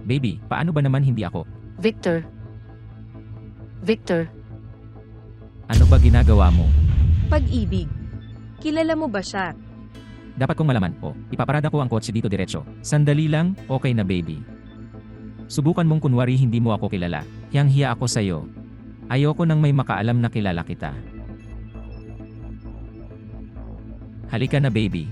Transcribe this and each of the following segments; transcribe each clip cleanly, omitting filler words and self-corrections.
Baby, paano ba naman hindi ako? Victor. Victor. Ano ba ginagawa mo? Pag-ibig. Kilala mo ba siya? Dapat kong malaman, ipaparada ko ang kotse dito diretso. Sandali lang, okay na baby. Subukan mong kunwari hindi mo ako kilala. Hiyang-hiya ako sa'yo. Ayoko nang may makaalam na kilala kita. Halika na baby.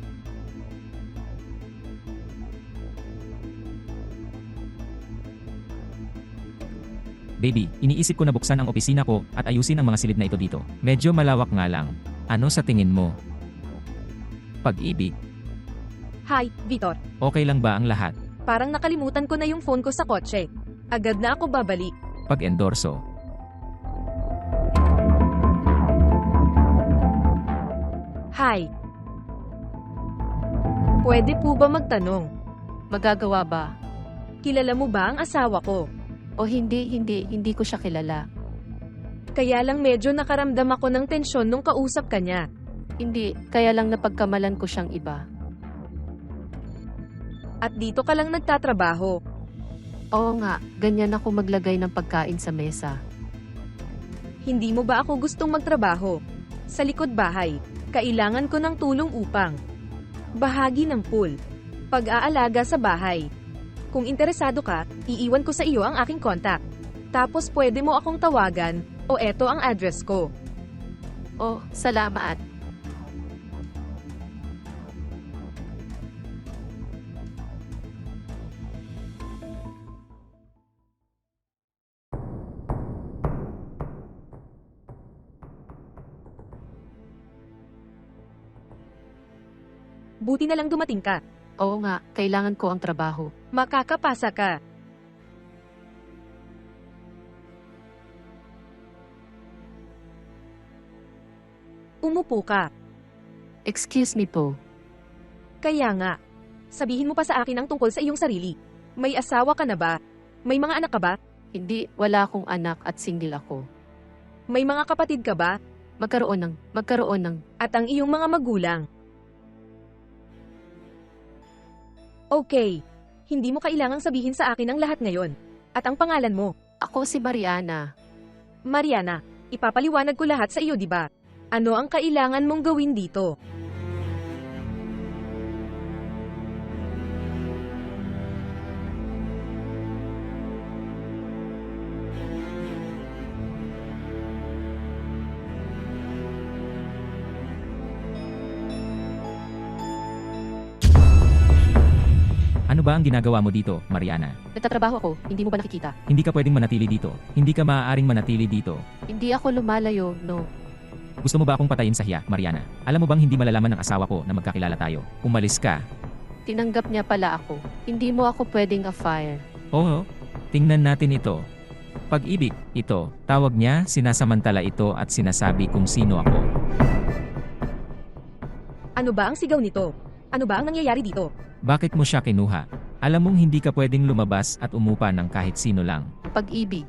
Baby, iniisip ko na buksan ang opisina ko at ayusin ang mga silid na ito dito. Medyo malawak nga lang. Ano sa tingin mo? Pag-ibig, Hi, Vitor. okay lang ba ang lahat? Parang nakalimutan ko na yung phone ko sa kotse. Agad na ako babalik. Pag-endorso. Hi. Pwede po ba magtanong? Magagawa ba? Kilala mo ba ang asawa ko? O hindi ko siya kilala. Kaya lang medyo nakaramdam ako ng tensyon nung kausap ka niya. Hindi, kaya lang napagkamalan ko siyang iba. At dito ka lang nagtatrabaho. Oo nga, ganyan ako maglagay ng pagkain sa mesa. Hindi mo ba ako gustong magtrabaho? Sa likod bahay, kailangan ko ng tulong upang bahagi ng pool. Pag-aalaga sa bahay. Kung interesado ka, iiwan ko sa iyo ang aking contact. Tapos pwede mo akong tawagan, o eto ang address ko. Oh, salamat. Buti na lang dumating ka. Oo nga, kailangan ko ang trabaho. Makakapasa ka. Umupo ka. Excuse me po. Kaya nga. Sabihin mo pa sa akin ang tungkol sa iyong sarili. May asawa ka na ba? May mga anak ka ba? Hindi, wala akong anak at single ako. May mga kapatid ka ba? Magkaroon ng. At ang iyong mga magulang? Okay. Hindi mo kailangang sabihin sa akin ang lahat ngayon. At ang pangalan mo? Ako si Mariana. Mariana. Ipapaliwanag ko lahat sa iyo, di ba? Ano ang kailangan mong gawin dito? Ano ba ang ginagawa mo dito, Mariana? Nagtatrabaho ako, hindi mo ba nakikita? Hindi ka pwedeng manatili dito. Hindi ka maaaring manatili dito. Hindi ako lumalayo, no. Gusto mo ba akong patayin sa hiya, Mariana? Alam mo bang hindi malalaman ng asawa ko na magkakilala tayo? Umalis ka. Tinanggap niya pala ako. Hindi mo ako pwedeng a-fire. Oo, tingnan natin ito. Pag-ibig, ito. Tawag niya, sinasamantala ito at sinasabi kung sino ako. Ano ba ang sigaw nito? Ano ba ang nangyayari dito? Bakit mo siya kinuha? Alam mong hindi ka pwedeng lumabas at umupa ng kahit sino lang. Pag-ibig.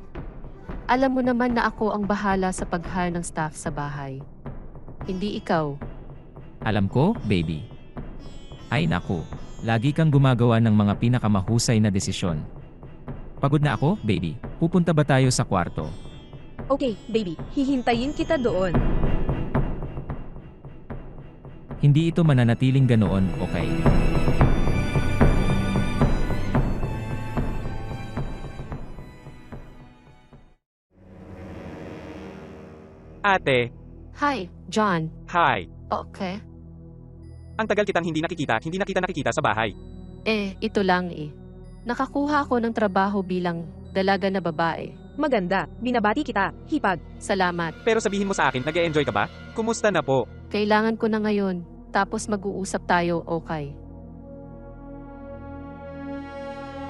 Alam mo naman na ako ang bahala sa pag-hire ng staff sa bahay. Hindi ikaw. Alam ko, baby. Ay naku, lagi kang gumagawa ng mga pinakamahusay na desisyon. Pagod na ako, baby. Pupunta ba tayo sa kwarto? Okay, baby. Hihintayin kita doon. Hindi ito mananatiling ganoon, okay? Ate, Hi, John. hi. Okay. Ang tagal kitang hindi na kita nakikita sa bahay. Ito lang eh. Nakakuha ako ng trabaho bilang dalaga na babae. Maganda. Binabati kita. Hipag. Salamat. Pero sabihin mo sa akin, nag-e-enjoy ka ba? Kumusta na po? Kailangan ko na ngayon. Tapos mag-uusap tayo, okay?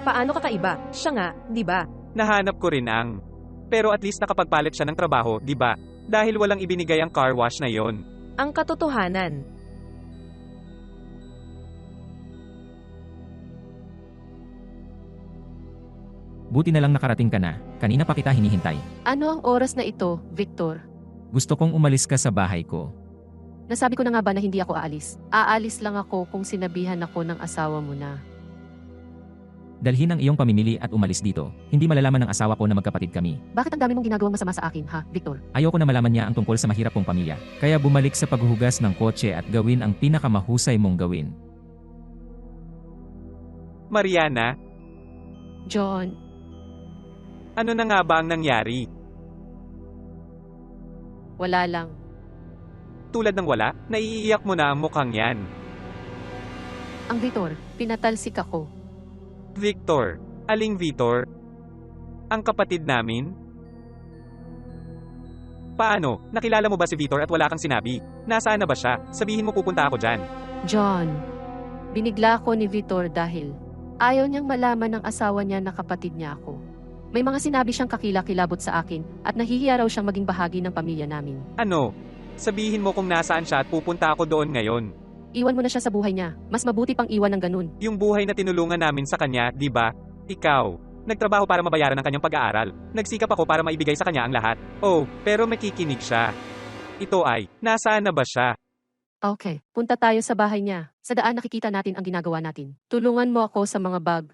Paano kakaiba? Siya nga, di ba? Nahanap ko rin ang. Pero at least nakapagpalit siya ng trabaho, di ba? Dahil walang ibinigay ang car wash na yon. Ang katotohanan. Buti na lang nakarating ka na. Kanina pa kita hinihintay. Ano ang oras na ito, Victor? Gusto kong umalis ka sa bahay ko. Nasabi ko na nga ba na hindi ako aalis? Aalis lang ako kung sinabihan ako ng asawa mo na. Dalhin ang iyong pamimili at umalis dito. Hindi malalaman ng asawa ko na magkapatid kami. Bakit ang dami mong ginagawang masama sa akin, ha, Victor? Ayoko na malaman niya ang tungkol sa mahirap kong pamilya. Kaya bumalik sa paghuhugas ng kotse at gawin ang pinakamahusay mong gawin. Mariana, John, ano na nga ba ang nangyari? wala lang. Tulad ng wala, naiiyak mo na ang mukhang yan. Ang Victor, pinatalsik ako. Victor, aling Victor? Ang kapatid namin? Paano? Nakilala mo ba si Victor at wala kang sinabi? Nasaan na ba siya? Sabihin mo pupunta ako dyan. John, binigla ako ni Victor dahil ayaw niyang malaman ng asawa niya na kapatid niya ako. May mga sinabi siyang kakilakilabot sa akin at nahihiya raw siyang maging bahagi ng pamilya namin. Ano? Sabihin mo kung nasaan siya at pupunta ako doon ngayon. Iwan mo na siya sa buhay niya. Mas mabuti pang iwan ng ganun. Yung buhay na tinulungan namin sa kanya, di ba? Ikaw. Nagtrabaho para mabayaran ang kanyang pag-aaral. Nagsikap ako para maibigay sa kanya ang lahat. Oh, pero makikinig siya. Ito ay, nasaan na ba siya? Okay, punta tayo sa bahay niya. Sa daan nakikita natin ang ginagawa natin. Tulungan mo ako sa mga bag.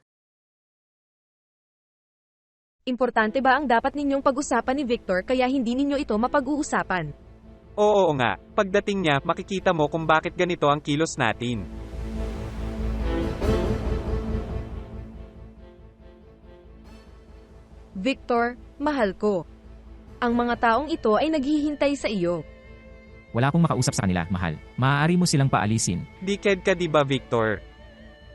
Importante ba ang dapat ninyong pag-usapan ni Victor kaya hindi ninyo ito mapag-uusapan? Oo nga, pagdating niya, makikita mo kung bakit ganito ang kilos natin. Victor, mahal ko. Ang mga taong ito ay naghihintay sa iyo. Wala akong makausap sa kanila, mahal. Maaari mo silang paalisin. Diked ka di ba, Victor?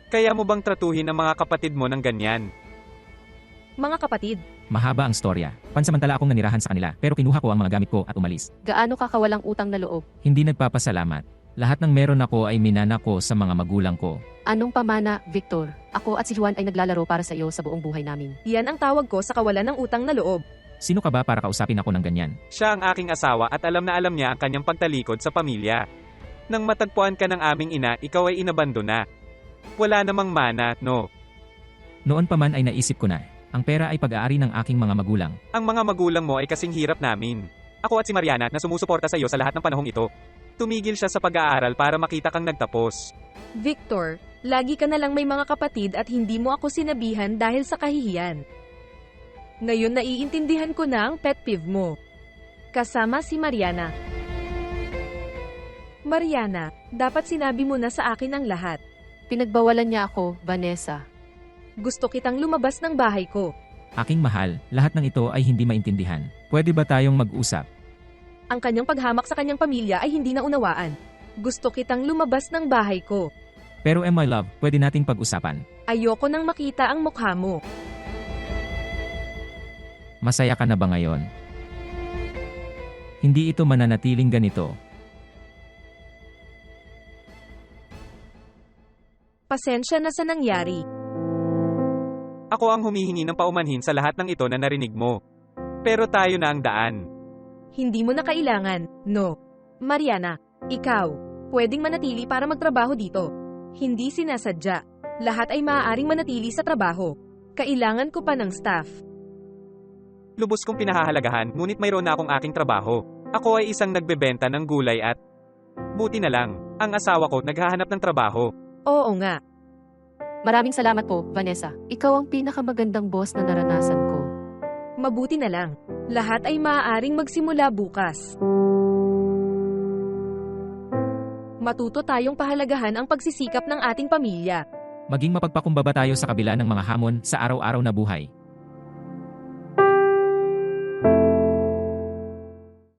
Kaya mo bang tratuhin ang mga kapatid mo ng ganyan? Mga kapatid, Mahaba ang storya. Pansamantala akong nanirahan sa kanila, pero kinuha ko ang mga gamit ko at umalis. Gaano ka kawalang utang na loob? Hindi nagpapasalamat. Lahat ng meron ako ay minana ko sa mga magulang ko. Anong pamana, Victor? Ako at si Juan ay naglalaro para sa iyo sa buong buhay namin. yan ang tawag ko sa kawalan ng utang na loob. Sino ka ba para kausapin ako ng ganyan? Siya ang aking asawa at alam na alam niya ang kanyang pagtalikod sa pamilya. Nang matagpuan ka ng aming ina, ikaw ay inabandona. Wala namang mana, no? Noon pa man ay naisip ko na. Ang pera ay pag-aari ng aking mga magulang. Ang mga magulang mo ay kasing hirap namin. Ako at si Mariana na sumusuporta sa iyo sa lahat ng panahong ito. Tumigil siya sa pag-aaral para makita kang nagtapos. Victor, lagi ka na lang may mga kapatid at hindi mo ako sinabihan dahil sa kahihiyan. Ngayon naiintindihan ko na ang pet peeve mo. Kasama si Mariana. Mariana, dapat sinabi mo na sa akin ang lahat. Pinagbawalan niya ako, Vanessa. Gusto kitang lumabas ng bahay ko. Aking mahal, lahat ng ito ay hindi maintindihan. Pwede ba tayong mag-usap? Ang kanyang paghamak sa kanyang pamilya ay hindi naunawaan. Gusto kitang lumabas ng bahay ko. Pero my love, pwede nating pag-usapan. Ayoko nang makita ang mukha mo. Masaya ka na ba ngayon? Hindi ito mananatiling ganito. Pasensya na sa nangyari. Ako ang humihingi ng paumanhin sa lahat ng ito na narinig mo. Pero tayo na ang daan. Hindi mo na kailangan, no. Mariana, ikaw, pwedeng manatili para magtrabaho dito. Hindi sinasadya. Lahat ay maaaring manatili sa trabaho. Kailangan ko pa ng staff. Lubos kong pinahahalagahan, ngunit mayroon na akong aking trabaho. Ako ay isang nagbebenta ng gulay at... Buti na lang, ang asawa ko naghahanap ng trabaho. Oo nga. Maraming salamat po, Vanessa. Ikaw ang pinakamagandang boss na naranasan ko. Mabuti na lang. Lahat ay maaaring magsimula bukas. Matuto tayong pahalagahan ang pagsisikap ng ating pamilya. Maging mapagpakumbaba tayo sa kabila ng mga hamon sa araw-araw na buhay.